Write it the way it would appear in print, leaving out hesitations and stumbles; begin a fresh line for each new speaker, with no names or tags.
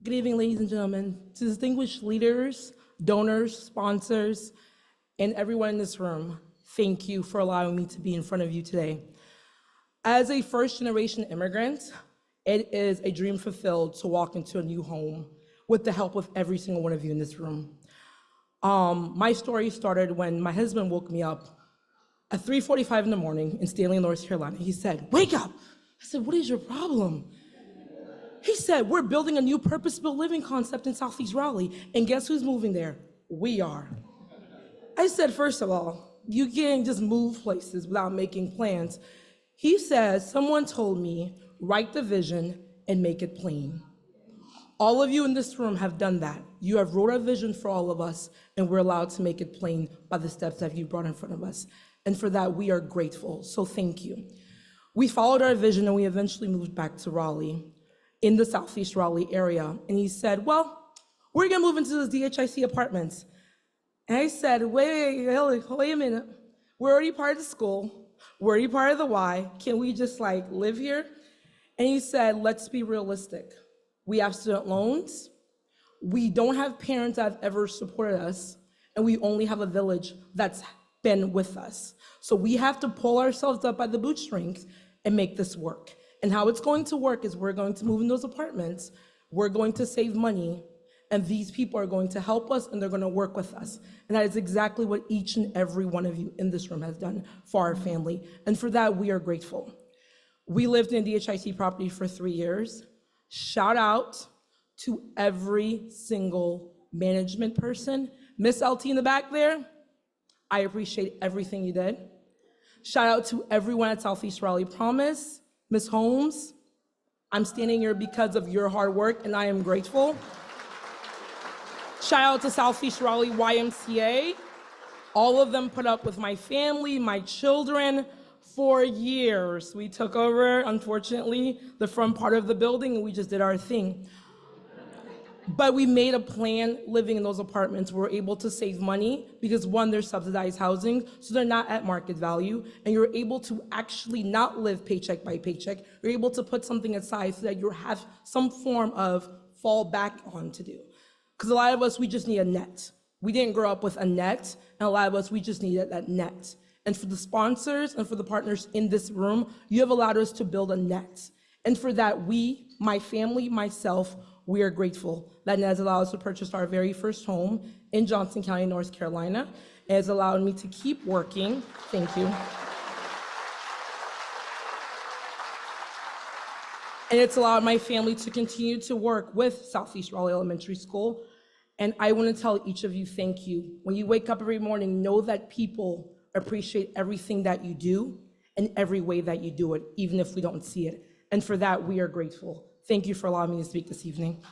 Good evening, ladies and gentlemen, to distinguished leaders, donors, sponsors, and everyone in this room. Thank you for allowing me to be in front of you today. As a first-generation immigrant, it is a dream fulfilled to walk into a new home with the help of every single one of you in this room. My story started when my husband woke me up at 3:45 in the morning in Stanley, North Carolina. He said, "Wake up." I said, "What is your problem?" He said, "We're building a new purpose-built living concept in Southeast Raleigh, and guess who's moving there? We are." I said, "First of all, you can't just move places without making plans." He says, "Someone told me, write the vision and make it plain." All of you in this room have done that. You have wrote a vision for all of us, and we're allowed to make it plain by the steps that you brought in front of us. And for that, we are grateful, so thank you. We followed our vision, and we eventually moved back to Raleigh, in the Southeast Raleigh area. And he said, "Well, we're gonna move into those DHIC apartments." And I said, wait a minute. We're already part of the school. We're already part of the Y. Can we just live here? And he said, "Let's be realistic. We have student loans. We don't have parents that have ever supported us. And we only have a village that's been with us. So we have to pull ourselves up by the bootstrings and make this work. And how it's going to work is we're going to move in those apartments, we're going to save money, and these people are going to help us and they're going to work with us." And that is exactly what each and every one of you in this room has done for our family. And for that, we are grateful. We lived in a DHIC property for 3 years. Shout out to every single management person. Miss LT in the back there, I appreciate everything you did. Shout out to everyone at Southeast Raleigh Promise. Ms. Holmes, I'm standing here because of your hard work, and I am grateful. Shout out to Southeast Raleigh YMCA. All of them put up with my family, my children, for years. We took over, unfortunately, the front part of the building, and we just did our thing. But we made a plan living in those apartments. We're able to save money because, one, they're subsidized housing, so they're not at market value, and you're able to actually not live paycheck by paycheck. You're able to put something aside so that you have some form of fall back on to do. Because a lot of us, we just need a net. We didn't grow up with a net, and a lot of us, we just needed that net. And for the sponsors and for the partners in this room, you have allowed us to build a net. And for that, we, my family, myself, we are grateful that it has allowed us to purchase our very first home in Johnson County, North Carolina. It has allowed me to keep working. Thank you. And it's allowed my family to continue to work with Southeast Raleigh Elementary School. And I want to tell each of you, thank you. When you wake up every morning, know that people appreciate everything that you do and every way that you do it, even if we don't see it. And for that, we are grateful. Thank you for allowing me to speak this evening.